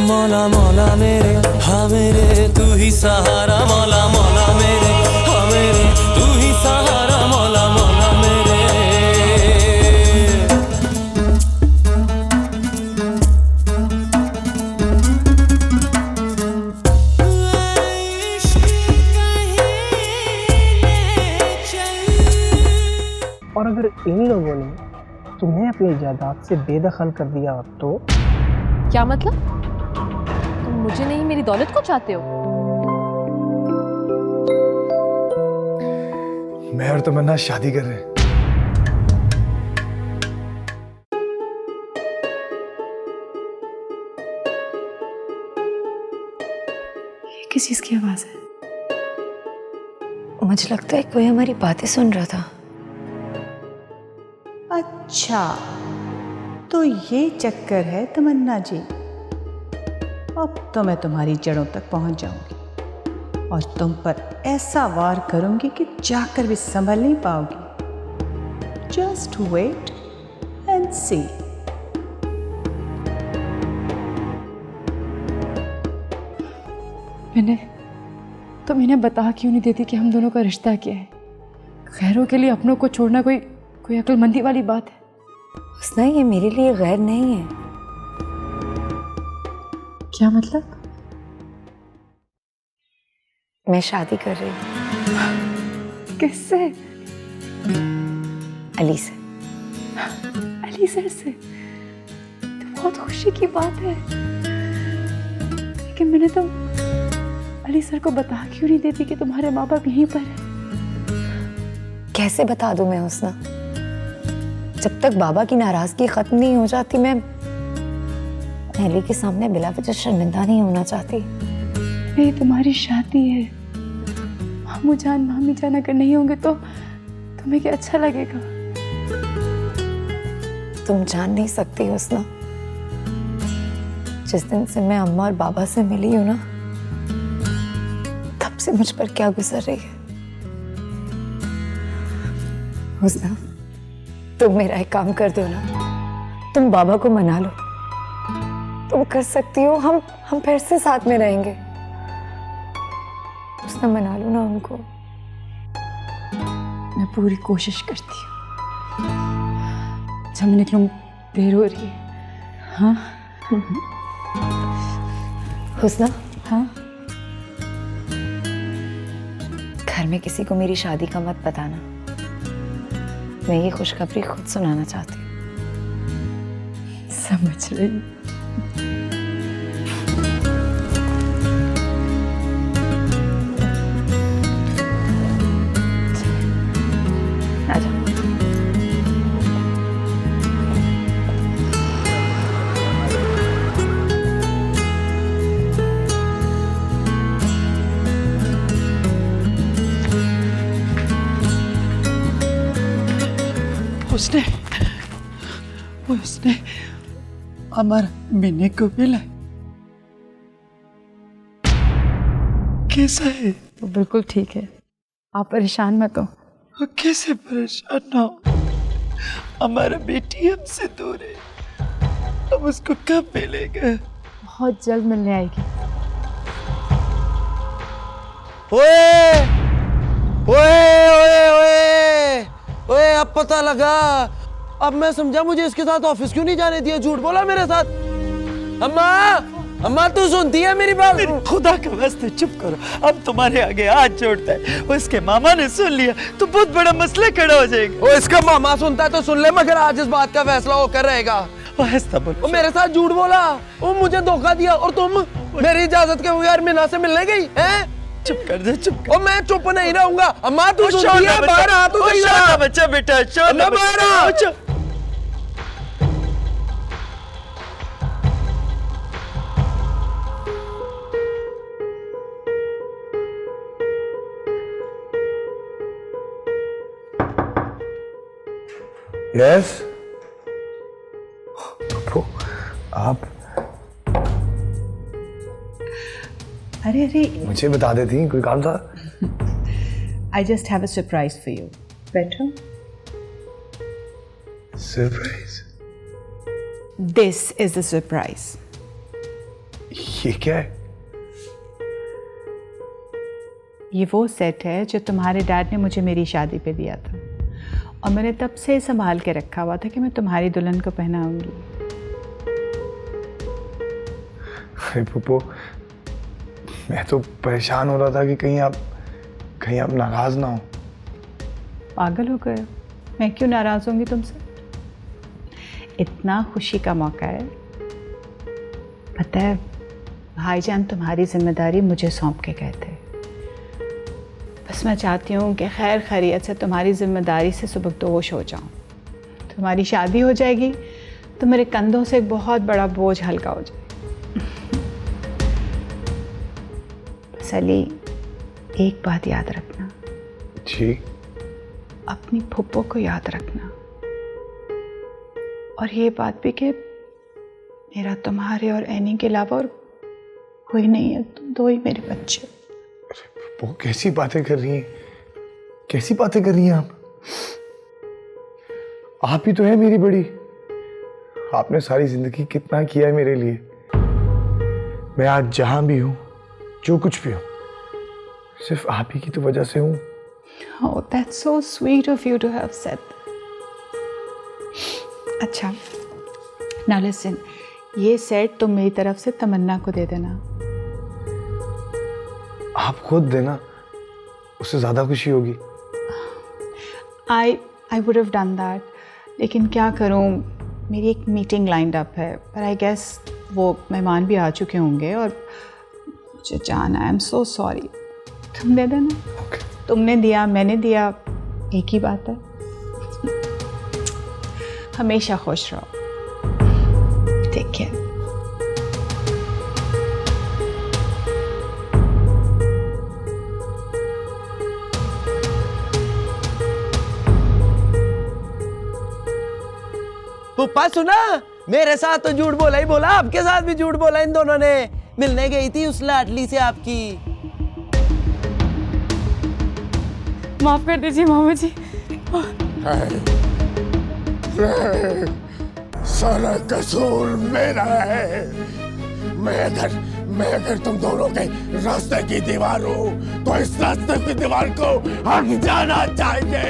मौला मौला मेरे हाँ मेरे तू ही सहारा, मौला मौला मेरे हाँ मेरे तू ही सहारा, मौला मौला मेरे। और अगर इन लोगों ने तुम्हें अपनी जायदाद से बेदखल कर दिया तो? क्या मतलब? तुम मुझे नहीं मेरी दौलत को चाहते हो? मैं और तमन्ना शादी कर रहे हैं। ये किस चीज की आवाज है? मुझे लगता है कोई हमारी बातें सुन रहा था। अच्छा, तो ये चक्कर है तमन्ना जी। अब तो मैं तुम्हारी जड़ों तक पहुंच जाऊंगी और तुम पर ऐसा वार करूंगी कि जाकर भी संभल नहीं पाओगी। जस्ट वेट एंड सी। तुम इन्हें बता क्यों नहीं देती कि हम दोनों का रिश्ता क्या है? खैरों के लिए अपनों को छोड़ना कोई अक्लमंदी वाली बात है? हुस्ना, ये मेरे लिए गैर नहीं है। क्या मतलब? मैं शादी कर रही हूँ। किससे? अली से। अली सर से? तो बहुत खुशी की बात है, लेकिन मैंने तो अली सर को बता क्यों नहीं देती कि तुम्हारे माँ बाप यहीं पर है? कैसे बता दूं मैं हुस्ना? जब तक बाबा की नाराजगी खत्म नहीं हो जाती, मैं अली के सामने बिला वजह शर्मिंदा नहीं होना चाहती। नहीं, तुम्हारी शादी है। मामू जान मामी जान अगर नहीं होंगे तो तुम्हें क्या अच्छा लगेगा? तुम जान नहीं सकती हुस्ना, जिस दिन से मैं अम्मा और बाबा से मिली हूं ना, तब से मुझ पर क्या गुजर रही है। हुस्ना, तुम मेरा एक काम कर दो ना, तुम बाबा को मना लो। तुम कर सकती हो, हम फिर से साथ में रहेंगे। हुस्ना, मना लो ना उनको। मैं पूरी कोशिश करती हूँ। जब मैं निकलूं देर हो रही है। हाँ हुस्ना, हाँ, घर में किसी को मेरी शादी का मत बताना। मैं ये खुशखबरी खुद सुनाना चाहती हूँ। समझ रही। आजा। उसने अमर मिनी को मिला। कैसा है? वो बिल्कुल ठीक है, आप परेशान मत हो। वो कैसे परेशान ना हो? हमारा बेटी हमसे दूर है, हम उसको कब मिलेंगे? बहुत जल्द मिलने आएगी। ओए ओए ओए ओए ओए, अब पता लगा। अब मैं समझा मुझे इसके साथ ऑफिस क्यों नहीं जाने दिया। झूठ बोला मेरे साथ। अम्मा, अम्मा तू सुनती है मेरी बात? खुदा का वास्ते चुप करो। अब तुम्हारे आगे हाथ जोड़ता है। वो इसके मामा ने सुन लिया तो बहुत बड़ा मसला खड़ा हो जाएगा। ओ, इसका मामा सुनता है तो सुन ले, मगर आज इस बात का फैसला होकर रहेगा। वो मेरे साथ झूठ बोला, वो मुझे धोखा दिया, और तुम मेरी इजाजत के बगैर मीना से मिलने गई हैं? चुप कर दे, चुप कर। और मैं चुप नहीं रहूंगा। अम्मा तू सुनती है? बाहर आ तू। बच्चा बेटा, बाहर आ। यस प्रभु, आप अरे मुझे बता देती, कोई काम था? I just have a surprise for you. बैठो। Surprise? This is the surprise. ये क्या है? ये वो सेट है जो तुम्हारे डैड ने मुझे मेरी शादी पे दिया था और मैंने तब से संभाल के रखा हुआ था कि मैं तुम्हारी दुल्हन को पहनाऊंगी। अरे पुप्पो, मैं तो परेशान हो रहा था कि कहीं आप नाराज ना हो। पागल हो गए हो? मैं क्यों नाराज होंगी तुमसे? इतना खुशी का मौका है। पता है, भाईजान तुम्हारी जिम्मेदारी मुझे सौंप के गए थे। बस मैं चाहती हूँ कि खैर खैरियत से तुम्हारी जिम्मेदारी से सुबकदोश हो जाऊँ। तुम्हारी शादी हो जाएगी तो मेरे कंधों से एक बहुत बड़ा बोझ हल्का हो जाए। बस अली, एक बात याद रखना। जी। अपनी फुप्पो को याद रखना, और ये बात भी कि मेरा तुम्हारे और एनी के अलावा और कोई नहीं है, तुम दो ही मेरे बच्चे। वो कैसी बातें कर रही हैं? कैसी बातें कर रही हैं आप? आप ही तो है मेरी बड़ी। आपने सारी जिंदगी कितना किया है मेरे लिए। मैं आज जहां भी हूं, जो कुछ भी हूं, सिर्फ आप ही की तो वजह से हूं। Oh, that's so sweet of you to have said that. अच्छा, now listen, ये सेट तुम मेरी तरफ से तमन्ना को दे देना। आप खुद देना, उससे ज्यादा खुशी होगी। I would have done that, लेकिन क्या करूँ, मेरी एक मीटिंग लाइंड अप है, पर आई गेस वो मेहमान भी आ चुके होंगे और मुझे जाना है। I am so sorry. तुम दे देना। Okay. तुमने दिया, मैंने दिया, एक ही बात है। हमेशा खुश रहो। Take care. पुप्पा सुना, मेरे साथ तो झूठ बोला ही बोला, आपके साथ भी झूठ बोला इन दोनों ने। मिलने गई थी उस लाडली से आपकी। माफ कर दीजिए मामा जी। सारा कसूर मेरा है। मैं अगर तुम दोनों के रास्ते की दीवार हूँ तो इस रास्ते की दीवार को हट जाना चाहिए।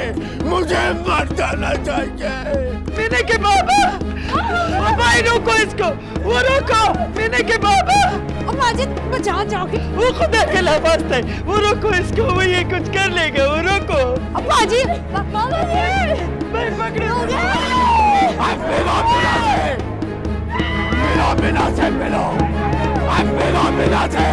मुझे मर जाना चाहिए। पीने के बाबा, भाई रोको इसको, वो रोको। पीने के बाबा, माजिद बचा जाओगे। वो खुदा के लावास्ते, वो रोको इसको, वो ये कुछ कर लेगा, वो रोको। माजिद, मामा जी, मैं पकड़े हो गया। मिलो से मिलो। अब मिलो से।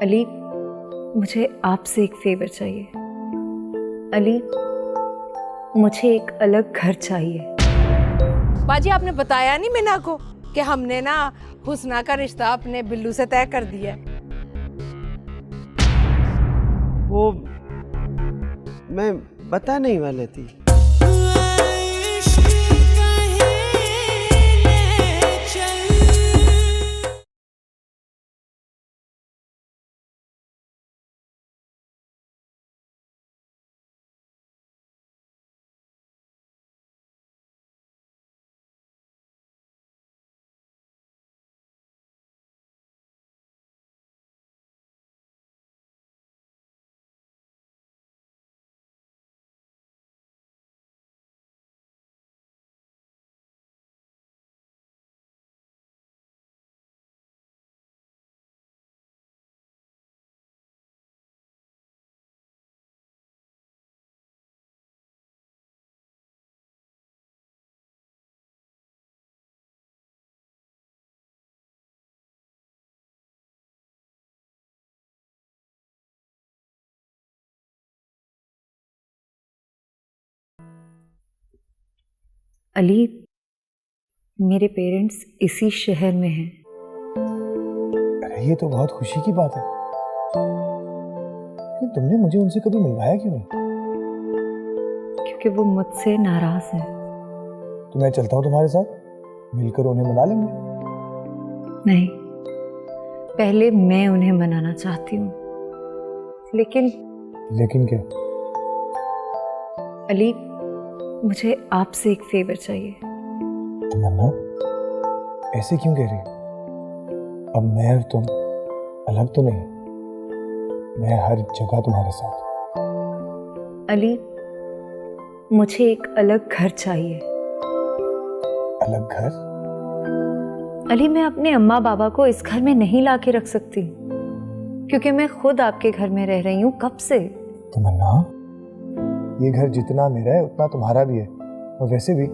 अली, मुझे आपसे एक फेवर चाहिए। अली, मुझे एक अलग घर चाहिए। बाजी, आपने बताया नहीं मीना को कि हमने ना हुस्ना का रिश्ता अपने बिल्लू से तय कर दिया है। वो मैं बता नहीं वाली थी। अली, मेरे पेरेंट्स इसी शहर में हैं। अरे ये तो बहुत खुशी की बात है। तुमने मुझे उनसे कभी मिलवाया क्यों नहीं? क्योंकि वो मुझसे नाराज है। तो मैं चलता हूँ तुम्हारे साथ, मिलकर उन्हें मना लेंगे। नहीं, पहले मैं उन्हें मनाना चाहती हूँ। लेकिन क्या? अली, मुझे आपसे एक फेवर चाहिए। तमन्ना, ऐसे क्यों कह रही हो? अब मैं और तुम अलग तो नहीं, मैं हर जगह तुम्हारे साथ। अली, मुझे एक अलग घर चाहिए। अलग घर? अली, मैं अपने अम्मा बाबा को इस घर में नहीं ला के रख सकती, क्योंकि मैं खुद आपके घर में रह रही हूँ कब से। तमन्ना, ये घर जितना मेरा है उतना तुम्हारा भी है, और वैसे भी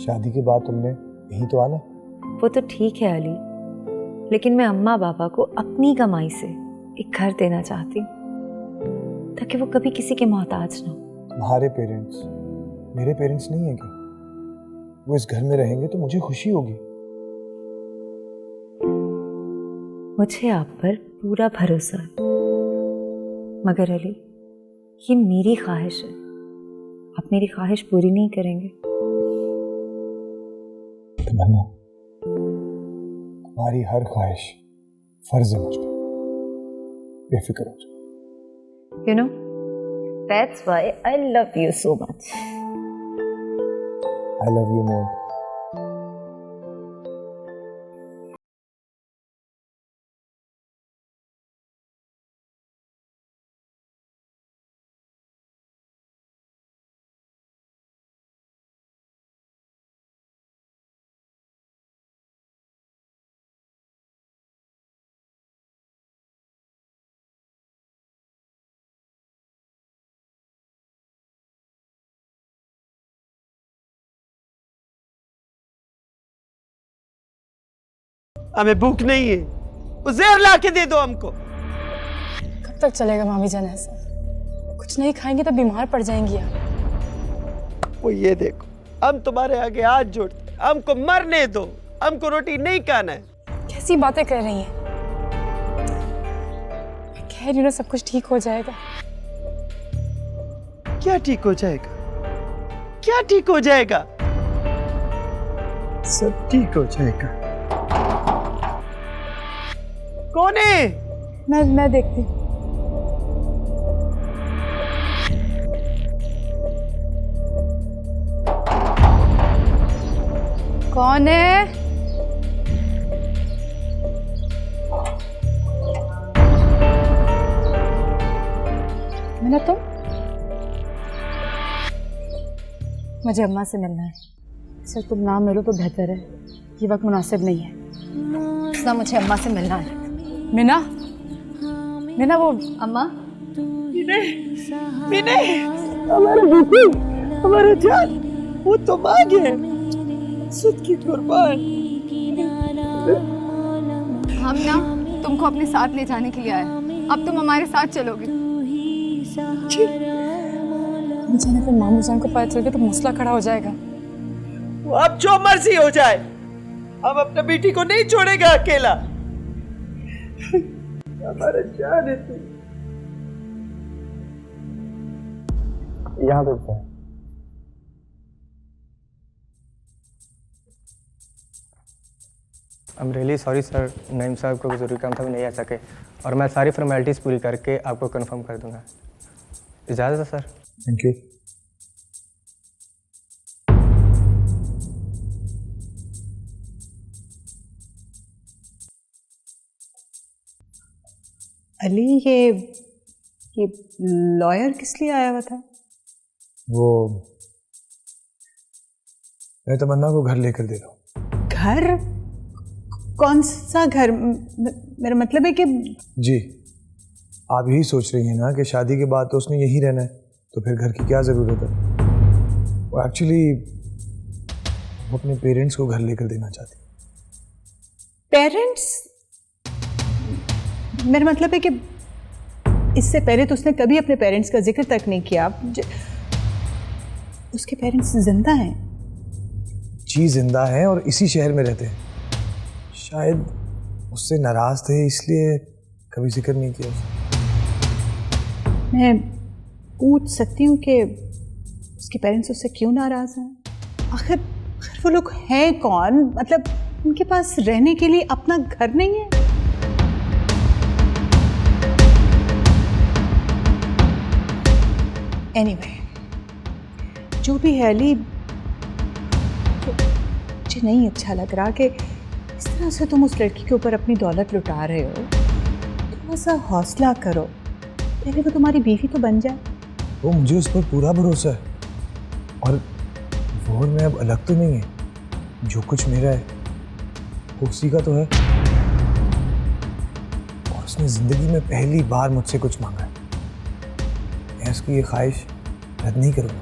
शादी के बाद तुमने यहीं तो आना। वो तो ठीक है अली, लेकिन मैं अम्मा बाबा को अपनी कमाई से एक घर देना चाहती हूँ, ताकि वो कभी किसी के मोहताज ना हो। तुम्हारे पेरेंट्स मेरे पेरेंट्स नहीं है क्या? वो इस घर में रहेंगे तो मुझे खुशी होगी। मुझे आप पर पूरा भरोसा है, मगर अली, ये मेरी ख्वाहिश है। आप मेरी ख्वाहिश पूरी नहीं करेंगे। तमन्ना, तुम्हारी हर ख्वाहिश फर्ज है मुझ पर, बेफिक्र हो जाओ। You know, that's why I love you so much. I love you more. हमें भूख नहीं है, वो जहर ला के दे दो हमको। कब तक चलेगा मामी जान ऐसा? कुछ नहीं खाएंगे तो बीमार पड़ जाएंगी आप। वो ये देखो, हम तुम्हारे आगे हाथ जोड़ते, हमको मरने दो, हमको रोटी नहीं खाना है। कैसी बातें कर रही हैं? मैं कह रही हूँ ना, सब कुछ ठीक हो जाएगा। क्या ठीक हो जाएगा? क्या ठीक हो जाएगा? सब ठीक हो जाएगा। कौन है? मैं देखती हूँ। कौन है? मैंने तुम? मुझे अम्मा से मिलना है। सर तुम ना मिलो तो बेहतर है, ये वक्त मुनासिब नहीं है। ना, मुझे अम्मा से मिलना है। मीना, मीना वो अम्मा, हमारे जान, वो तो मां है, सुध की कुर्बान। हम ना तुमको अपने साथ ले जाने के लिए आए। अब तुम हमारे साथ चलोगे। जाने पर मामू जान को पता चल गया तो मसला खड़ा हो जाएगा। वो अब जो मर्जी हो जाए, हम अपने बेटी को नहीं छोड़ेगा अकेला। हमारा जान है तू। यहाँ रुकते हैं। I'm really sorry sir, Naeem साहब को ज़रूरी काम था, वो नहीं आ सके, और मैं सारी फॉर्मेलिटीज़ पूरी करके आपको कंफर्म कर दूंगा। इजाज़त है सर। Thank you. अली, ये लॉयर किस लिए आया हुआ था? वो मैं तमन्ना को घर लेकर दे रहा हूँ। घर? कौन सा घर? मेरा मतलब है कि जी, आप यही सोच रही हैं ना कि शादी के बाद तो उसने यहीं रहना है, तो फिर घर की क्या ज़रूरत है। वो एक्चुअली वो अपने पेरेंट्स को घर लेकर देना चाहती है। पेरेंट्स? मेरा मतलब है कि इससे पहले तो उसने कभी अपने पेरेंट्स का जिक्र तक नहीं किया। उसके पेरेंट्स जिंदा हैं? जी जिंदा हैं और इसी शहर में रहते हैं। शायद उससे नाराज थे इसलिए कभी जिक्र नहीं किया उसने। मैं पूछ सकती हूँ कि उसके पेरेंट्स उससे क्यों नाराज हैं? आखिर वो लोग हैं कौन? मतलब उनके पास रहने के लिए अपना घर नहीं है? एनीवे, जो भी है अली, मुझे नहीं अच्छा लग रहा कि इस तरह से तुम उस लड़की के ऊपर अपनी दौलत लुटा रहे हो। थोड़ा सा हौसला करो, पहले वो तुम्हारी बीवी तो बन जाए। वो मुझे उस पर पूरा भरोसा है और वो और मैं अब अलग तो नहीं है। जो कुछ मेरा है वो उसी का तो है और उसने जिंदगी में पहली बार मुझसे कुछ मांगा है। मैं उसकी ये ख्वाहिश रद्द नहीं करूँगा।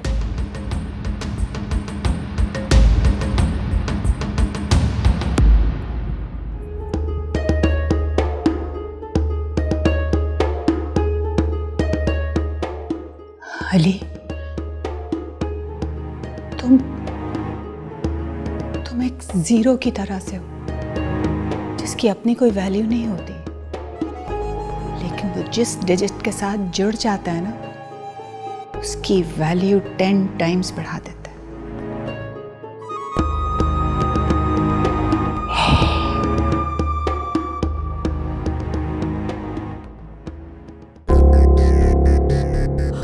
अली, तुम एक जीरो की तरह से हो जिसकी अपनी कोई वैल्यू नहीं होती, लेकिन वो जिस डिजिट के साथ जुड़ जाता है ना, उसकी वैल्यू 10 टाइम्स बढ़ा देता है।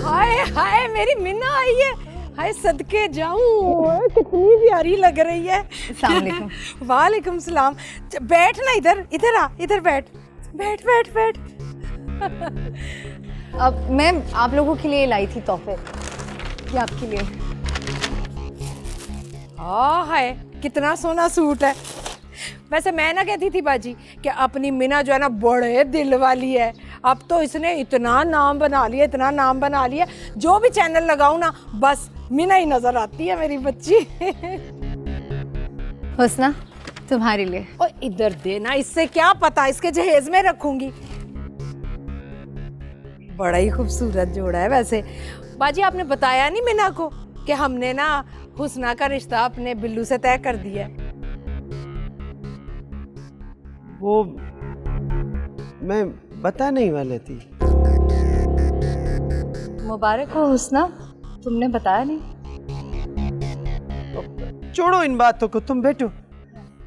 हाय हाय, मेरी मिन्ना आई है। हाय सदके जाऊं, कितनी प्यारी लग रही है। अस्सलाम वालेकुम। वालेकुम सलाम। बैठ ना, इधर इधर आ, इधर बैठ बैठ बैठ बैठ। अब मैं आप लोगों के लिए लाई थी तोहफे, ये आपके लिए। हाय, कितना सोना सूट है। वैसे मैं ना कहती थी बाजी कि अपनी मिना जो है ना बड़े दिल वाली है। अब तो इसने इतना नाम बना लिया, इतना नाम बना लिया, जो भी चैनल लगाऊं ना बस मिना ही नजर आती है मेरी बच्ची। हुस्ना, तुम्हारे लिए। और इधर देना, इससे क्या पता, इसके जहेज में रखूंगी। बड़ा ही खूबसूरत जोड़ा है। वैसे बाजी आपने बताया नहीं मिना को कि हमने ना हुस्ना का रिश्ता अपने बिल्लू से तय कर दिया है। वो मैं बता नहीं वाले थी। मुबारक हो हुस्ना, तुमने बताया नहीं। छोड़ो इन बातों को, तुम बैठो।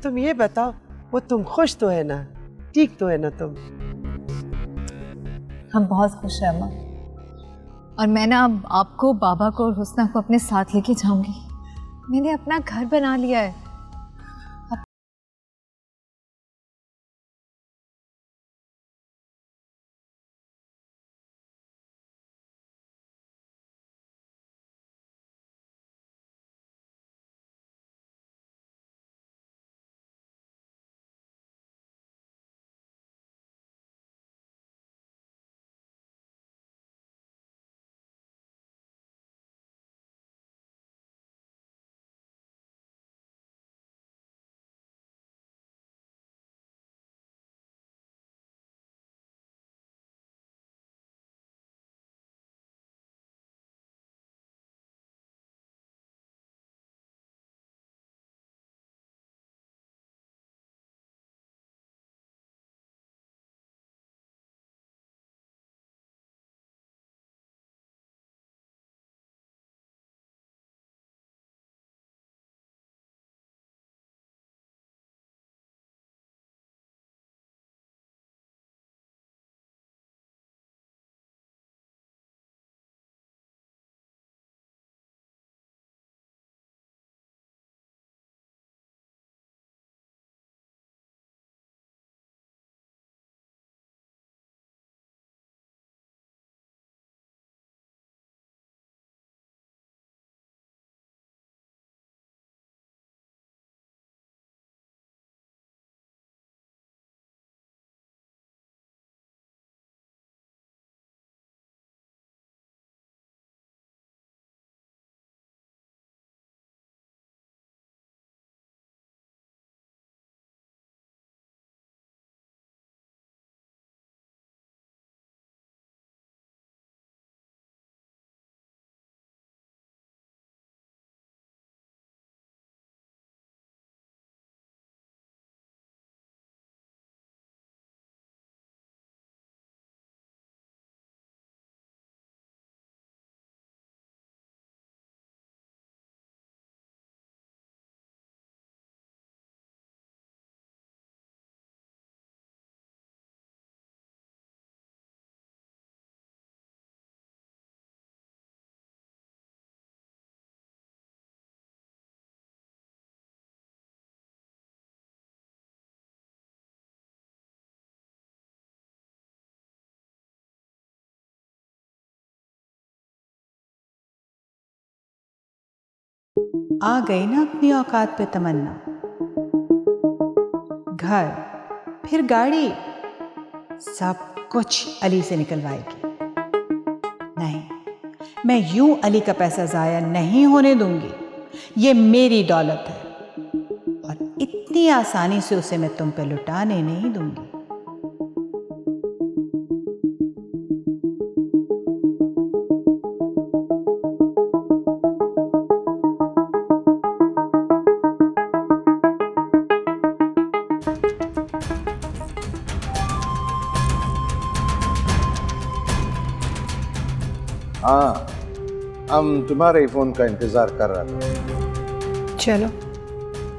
तुम ये बताओ, वो तुम खुश तो है ना? ठीक तो है ना तुम? हम बहुत खुश हैं अम्मा, और मैं ना अब आपको, बाबा को और हुस्ना को अपने साथ लेके जाऊंगी। मैंने अपना घर बना लिया है। आ गई ना अपनी औकात पे तमन्ना। घर, फिर गाड़ी, सब कुछ अली से निकलवाएगी। नहीं, मैं यूं अली का पैसा जाया नहीं होने दूंगी। ये मेरी दौलत है और इतनी आसानी से उसे मैं तुम पे लुटाने नहीं दूंगी। हाँ, हम तुम्हारे फोन का इंतजार कर रहे थे। चलो,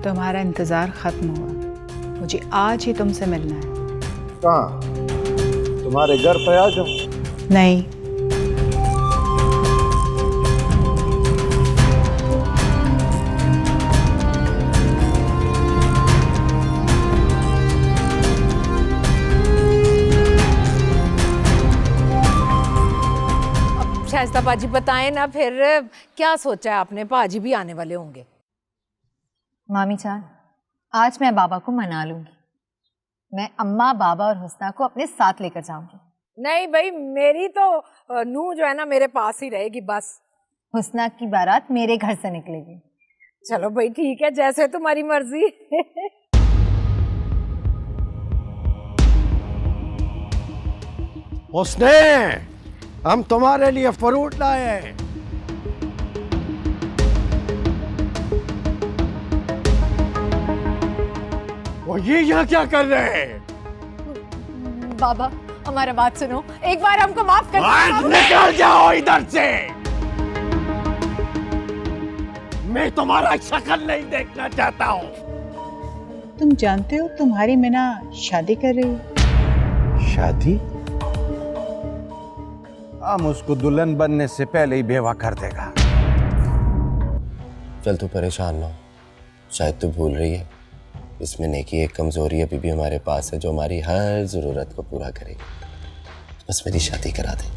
तुम्हारा इंतजार खत्म हुआ। मुझे आज ही तुमसे मिलना है। कहाँ? तुम्हारे घर पे आ जाओ। नहीं, शाइस्ता बाजी बताएं ना फिर, क्या सोचा है आपने? पाजी भी आने वाले होंगे। मामी जान, आज मैं बाबा को मना लूंगी। मैं अम्मा, बाबा और हुस्ना को अपने साथ लेकर जाऊंगी। नहीं भाई, मेरी तो नूह जो है ना मेरे पास ही रहेगी बस। हुस्ना की बारात मेरे घर से निकलेगी। चलो भाई ठीक है, जैसे तुम्हारी मर्जी। उसने हम तुम्हारे लिए फ्रूट लाए हैं। वो ये यहाँ क्या कर रहे हैं? बाबा, हमारा बात सुनो, एक बार हमको माफ कर आज निकल जाओ इधर से। मैं तुम्हारा शक्ल नहीं देखना चाहता हूँ। तुम जानते हो तुम्हारी मीना शादी कर रही है। शादी? हम उसको दुल्हन बनने से पहले ही बेवा कर देगा। चल तू परेशान ना हो, शायद तू भूल रही है इसमें नेकी एक कमजोरी अभी भी हमारे पास है जो हमारी हर जरूरत को पूरा करेगी। बस मेरी शादी करा दे।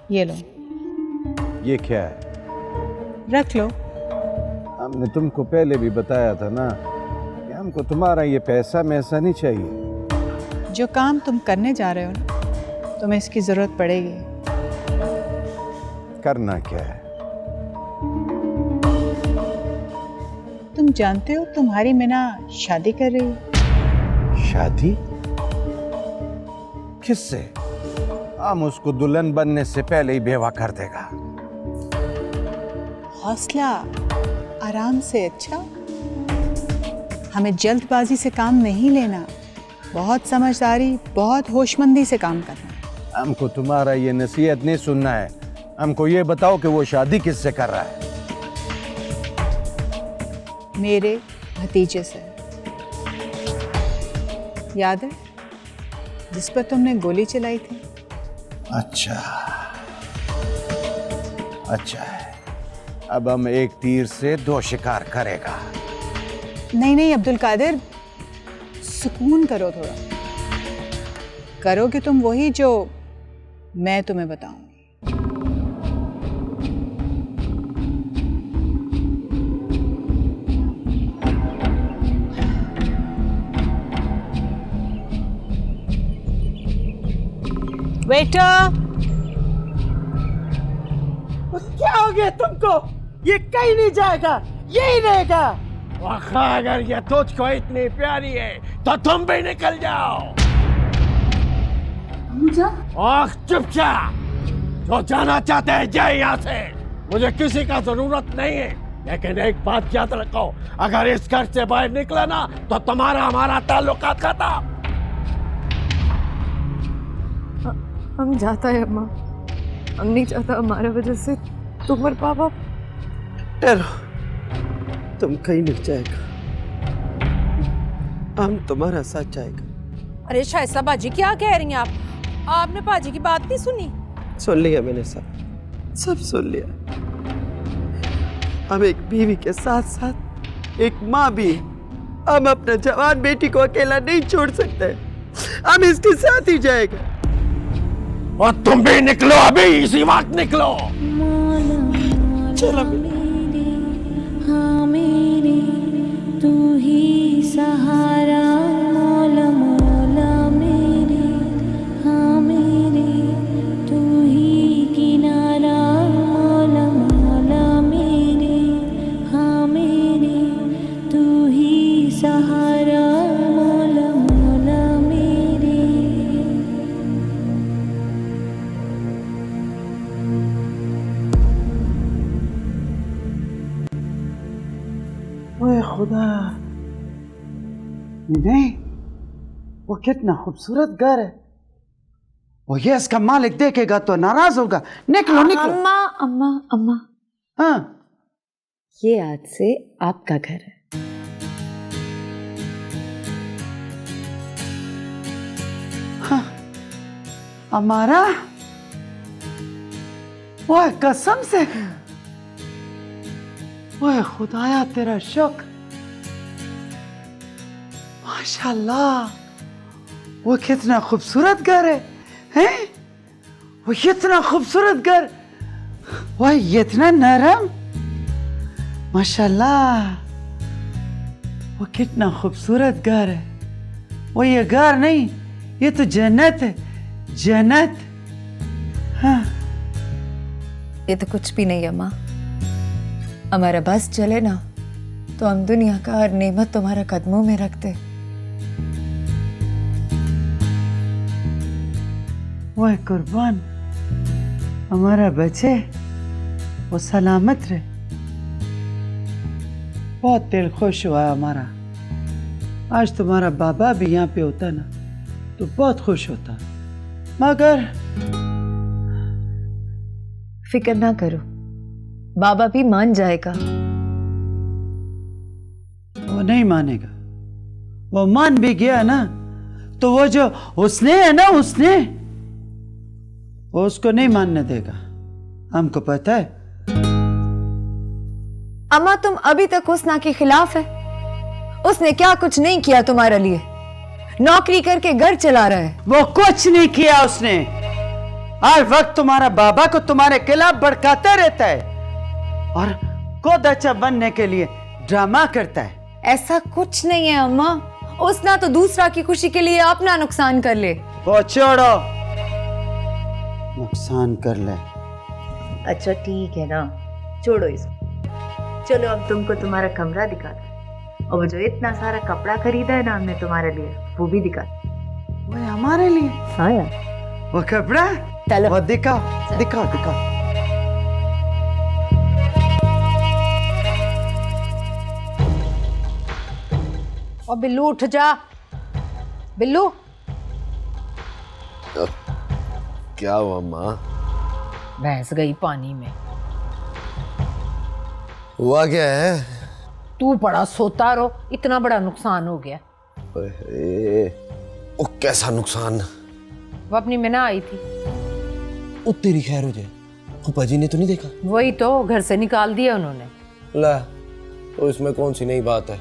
ये लो, ये क्या है? रख लो। हमने तुमको पहले भी बताया था ना कि हमको तुम्हारा ये पैसा मैसा नहीं चाहिए। जो काम तुम करने जा रहे हो ना, तुम्हें इसकी जरूरत पड़ेगी। करना क्या है? तुम जानते हो तुम्हारी मीना शादी कर रही है। शादी? किससे? हम उसको दुल्हन बनने से पहले ही बेवा कर देगा। हौसला, आराम से। अच्छा, हमें जल्दबाजी से काम नहीं लेना, बहुत समझदारी, बहुत होशमंदी से काम करना है। हमको तुम्हारा ये नसीहत नहीं सुनना है। हमको ये बताओ कि वो शादी किससे कर रहा है? मेरे भतीजे से। याद है जिस पर तुमने गोली चलाई थी? अच्छा अच्छा है, अब हम एक तीर से दो शिकार करेगा। नहीं नहीं अब्दुल कादिर, सुकून करो थोड़ा। करोगे तुम वही जो मैं तुम्हें बताऊंगी। वेटर, क्या हो गया तुमको? ये कहीं नहीं जाएगा, यही रहेगा। अगर ये तुझको इतनी प्यारी है तो तुम भी निकल जाओ। आह, चुपचाप। जो जाना चाहते हैं जाए यहाँ से। मुझे किसी का जरूरत नहीं है, लेकिन एक बात याद रखो, अगर इस घर से बाहर निकला ना तो तुम्हारा हमारा ताल्लुकात खत्म। हम जाता है अम्मा, हम नहीं चाहता हमारे वजह से तुम और पापा। ठहरो, तुम कहीं नहीं जाएगा, हम तुम्हारा साथ जाएगा। अरे शाइस्ता बाजी क्या कह रही हैं आप? आपने बाजी की बात नहीं सुनी? सुन लिया मैंने, सब सुन लिया। हम एक बीवी के साथ साथ एक माँ भी, हम अपने जवान बेटी को अकेला नहीं छोड़ सकते, हम इसके साथ ही जाएंगे। और तुम भी निकलो, अभी इसी वक्त निकलो। चलो हाँ मेरे तू ही सहारा, मौला मौला मेरे, हाँ मेरे तू ही किनारा, मौला मौला मेरे, हाँ मेरे तू ही सहारा, मौला मौला मेरे। ओए खुदा, नहीं, वो कितना खूबसूरत घर है। वो ये इसका मालिक देखेगा तो नाराज होगा। निकलो निकलो। अम्मा अम्मा अम्मा, हाँ, ये आज से आपका घर है। हाँ, हमारा? ओए कसम से, ओए खुदाया तेरा शुक्र, माशाल्लाह, वो कितना खूबसूरत घर है, हैं? वो इतना खूबसूरत घर, वो इतना नरम, माशाल्लाह, वो कितना खूबसूरत घर है। वो ये घर नहीं, ये तो जन्नत है, जन्नत। हाँ, ये तो कुछ भी नहीं अम्मा, हमारा बस चले ना तो हम दुनिया का हर नेमत तुम्हारा कदमों में रखते। वह कुर्बान, हमारा बच्चे वो सलामत रहे। बहुत दिल खुश हुआ हमारा। आज तुम्हारा बाबा भी यहाँ पे होता ना तो बहुत खुश होता, मगर फिक्र ना करो, बाबा भी मान जाएगा। वो नहीं मानेगा। वो मान भी गया ना तो वो जो उसने है ना, उसने, वो उसको नहीं मानने देगा, हमको पता है। अम्मा तुम अभी तक हुस्ना के खिलाफ है। उसने क्या कुछ नहीं किया तुम्हारे लिए, नौकरी करके घर चला रहा है। वो कुछ नहीं किया उसने, हर वक्त तुम्हारा बाबा को तुम्हारे खिलाफ भड़काता रहता है और खुद अच्छा बनने के लिए ड्रामा करता है। ऐसा कुछ नहीं है अम्मा, उसना तो दूसरा की खुशी के लिए अपना नुकसान कर ले। वो छोड़ो, नुकसान कर ले। अच्छा ठीक है ना, छोड़ो इसको। चलो अब तुमको तुम्हारा कमरा दिखा दो, और वो जो इतना सारा कपड़ा खरीदा है ना हमने तुम्हारे लिए, वो भी दिखा दो। वो हमारे लिए? हाँ यार। वो कपड़ा? चलो वो दिखाओ दिखाओ दिखाओ। और बिल्लू उठ जा, बिल्लू। क्या हुआ माँ? भैंस गई पानी में। हुआ क्या है? तू बड़ा सोता रहो, इतना बड़ा नुकसान हो गया। ओ कैसा नुकसान? वो अपनी मिना आई थी। ओ तेरी खैर हो जाए, फूफा जी ने तो नहीं देखा? वही तो, घर से निकाल दिया उन्होंने। ला, तो इसमें कौन सी नई बात है?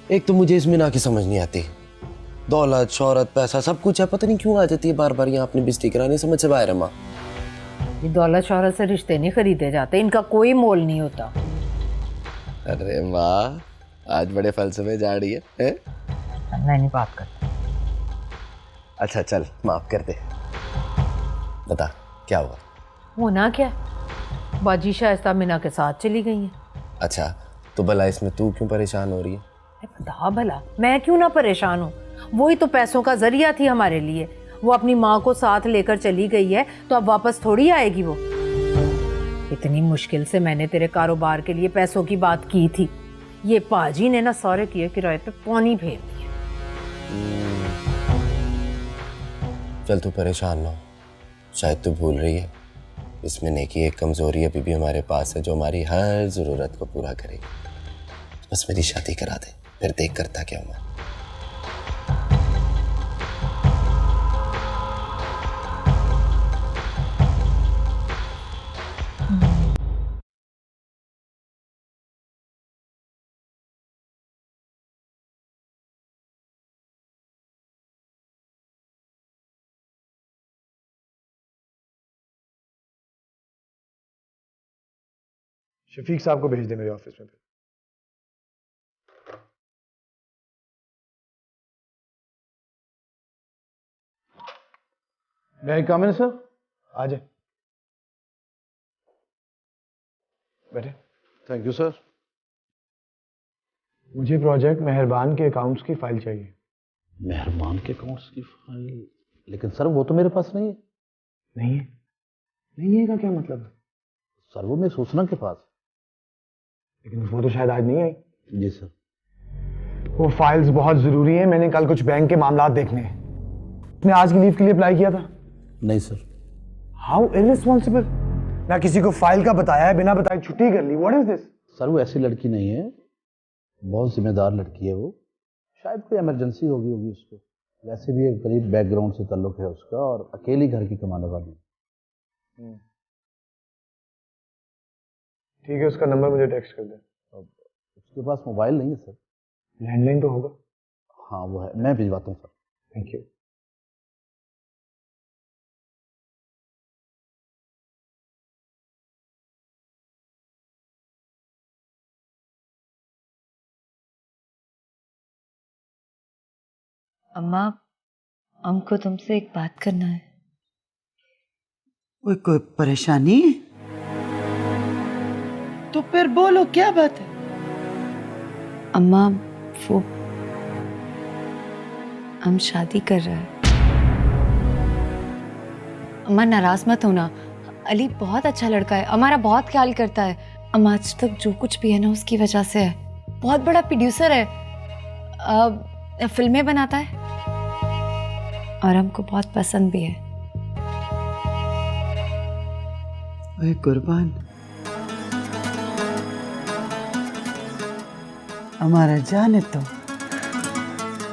एक तो मुझे इसमें ना की समझ नहीं आती, दौलत शौहरत पैसा सब कुछ है, पता नहीं क्यों आ जाती है बार बार यहाँ अपनी बेइज्जती कराने। समझ से बाहर है माँ। ये दौलत शौहरत से रिश्ते नहीं खरीदे जाते, इनका कोई मोल नहीं होता। अरे वाह, आज बड़े फलसफे जा रही है? मैं नहीं बात करता। अच्छा चल माफ कर दे, बता क्या हुआ? होना क्या, बाजी शाइस्ता मीना के साथ चली गई है। अच्छा तो भला इसमें तू क्यों परेशान हो रही है? बता भला, मैं क्यों ना परेशान हूँ, वही तो पैसों का जरिया थी हमारे लिए। वो अपनी माँ को साथ लेकर चली गई है तो अब वापस थोड़ी आएगी वो। इतनी मुश्किल से मैंने तेरे कारोबार के लिए पैसों की बात की थी, ये पाजी ने ना सारे किए किराए पे पानी फेर दिया। चल तू परेशान ना हो, शायद तू भूल रही है, इसमें नेकी एक कमजोरी अभी भी हमारे पास है जो हमारी हर जरूरत को पूरा करेगी। बस मेरी शादी करा दे, फिर देख करता क्या हूं मैं। शफीक साहब को भेज दे मेरे ऑफिस में। मैं कम इन सर, आ जाए, बैठे। Thank you sir. मुझे प्रोजेक्ट मेहरबान के अकाउंट्स की फाइल चाहिए। मेहरबान के अकाउंट्स की फाइल? लेकिन सर वो तो मेरे पास नहीं है। नहीं है? नहीं है का क्या मतलब है? सर वो मेरी सूचना के पास। लेकिन वो तो शायद आज नहीं आई। जी सर। वो फाइल्स बहुत जरूरी है, मैंने कल कुछ बैंक के मामलात देखने हैं। आपने आज की लीव के लिए अप्लाई किया था? नहीं सर। हाउ इररिस्पॉन्सिबल, ना किसी को फाइल का बताया है, बिना बताए छुट्टी कर ली। What is this? सर वो ऐसी लड़की नहीं है, बहुत जिम्मेदार लड़की है वो। शायद कोई इमरजेंसी होगी उसको। वैसे भी एक गरीब बैकग्राउंड से ताल्लुक है उसका और अकेली घर की कमाने वाली है। ठीक है, उसका नंबर मुझे टेक्स्ट कर दे। उसके पास मोबाइल नहीं है सर। लैंडलाइन तो होगा? हाँ वो है, मैं भिजवाता हूँ सर। Thank you. अम्मा, हमको तुमसे एक बात करना है। कोई परेशानी है? तो फिर बोलो, क्या बात है? अम्मा, वो हम शादी कर रहे हैं। अम्मा नाराज मत होना, अली बहुत अच्छा लड़का है, हमारा बहुत ख्याल करता है। अम्मा आज तक जो कुछ भी है ना उसकी वजह से है। बहुत बड़ा प्रोड्यूसर है, फिल्में बनाता है और हमको बहुत पसंद भी है। ओए कुर्बान, हमारा जाने तो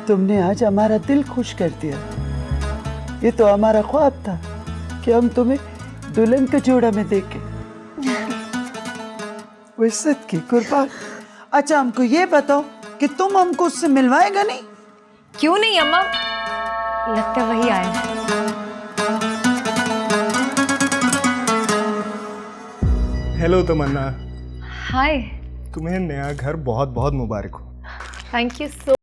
तुमने आज हमारा दिल खुश कर दिया। ये तो हमारा ख्वाब था कि हम तुम्हें दुल्हन का जोड़ा में देखें। वो इज्जत की कुर्बान। अच्छा हमको ये बताओ कि तुम हमको उससे मिलवाएगा नहीं? क्यों नहीं अम्मा, लगता है वही आए। हेलो तमन्ना। हाय। तुम्हें नया घर बहुत बहुत मुबारक हो। थैंक यू सो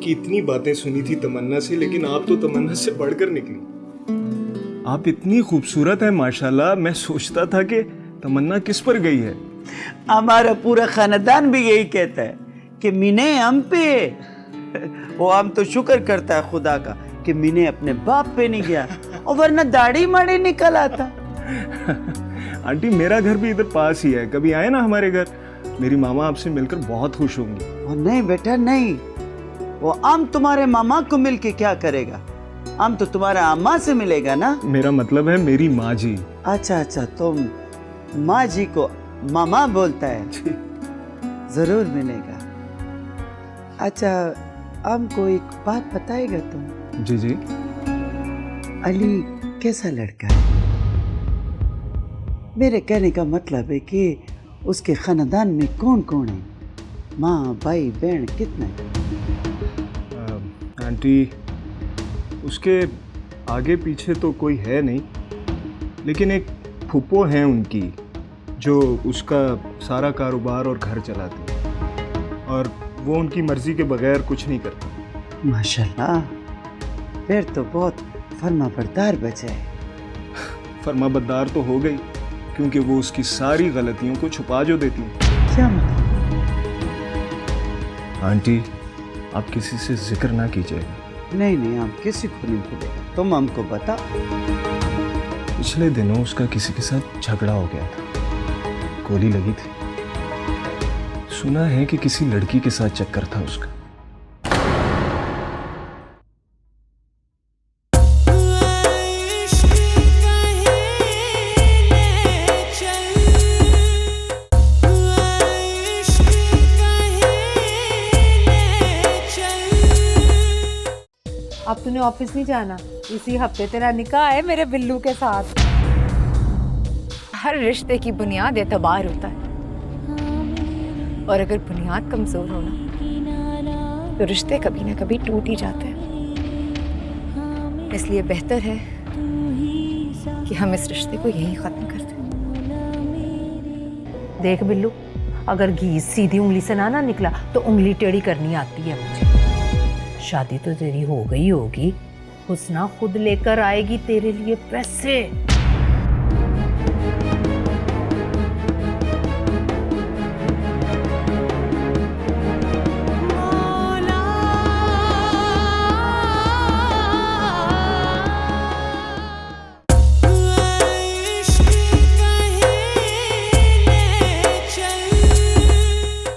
की इतनी बातें सुनी थी तमन्ना से, लेकिन आप तो तमन्ना से बढ़कर निकली। आप इतनी खूबसूरत हैं माशाल्लाह। मैं सोचता था कि तमन्ना किस पर गई है। हमारा पूरा खानदान भी यही कहता है कि मीने हम पे। वो हम तो शुक्र करता है खुदा का कि मीने अपने बाप पे नहीं गया, और वरना दाढ़ी माड़े निकल आता। आंटी मेरा घर भी इधर पास ही है, कभी आए ना हमारे घर। मेरी मामा आपसे मिलकर बहुत खुश होंगी। और नहीं बेटा नहीं, वो आम तुम्हारे मामा को मिलके क्या करेगा? आम तो तुम्हारा अम्मा से मिलेगा ना। मेरा मतलब है मेरी माँ जी। अच्छा अच्छा, तुम माँ जी को मामा बोलता है। जरूर मिलेगा। अच्छा हमको एक बात बताएगा तुम? जी जी। अली कैसा लड़का है? मेरे कहने का मतलब है कि उसके खानदान में कौन कौन है? माँ भाई बहन कितना है? आंटी उसके आगे पीछे तो कोई है नहीं, लेकिन एक फूफो हैं उनकी जो उसका सारा कारोबार और घर चलाती है, और वो उनकी मर्जी के बगैर कुछ नहीं करती। माशाल्लाह, फिर तो बहुत फर्माबरदार बचा है। फर्माबरदार तो हो गई, क्योंकि वो उसकी सारी गलतियों को छुपा जो देती है। क्या मतलब? आंटी आप किसी से जिक्र ना कीजिएगा। नहीं नहीं, हम किसी को नहीं भूलेगा। तुम हमको बता। पिछले दिनों उसका किसी के साथ झगड़ा हो गया था, गोली लगी थी। सुना है कि किसी लड़की के साथ चक्कर था उसका। अब तूने ऑफिस नहीं जाना, इसी हफ्ते तेरा निकाह है मेरे बिल्लू के साथ। हर रिश्ते की बुनियाद एतबार होता है, और अगर बुनियाद कमजोर हो ना तो रिश्ते कभी ना कभी टूट ही जाते हैं। इसलिए बेहतर है कि हम इस रिश्ते को यहीं खत्म कर दें। देख बिल्लू, अगर घी सीधी उंगली से ना निकला तो उंगली टेढ़ी करनी आती है मुझे। शादी तो तेरी हो गई होगी, हुस्ना खुद लेकर आएगी तेरे लिए पैसे।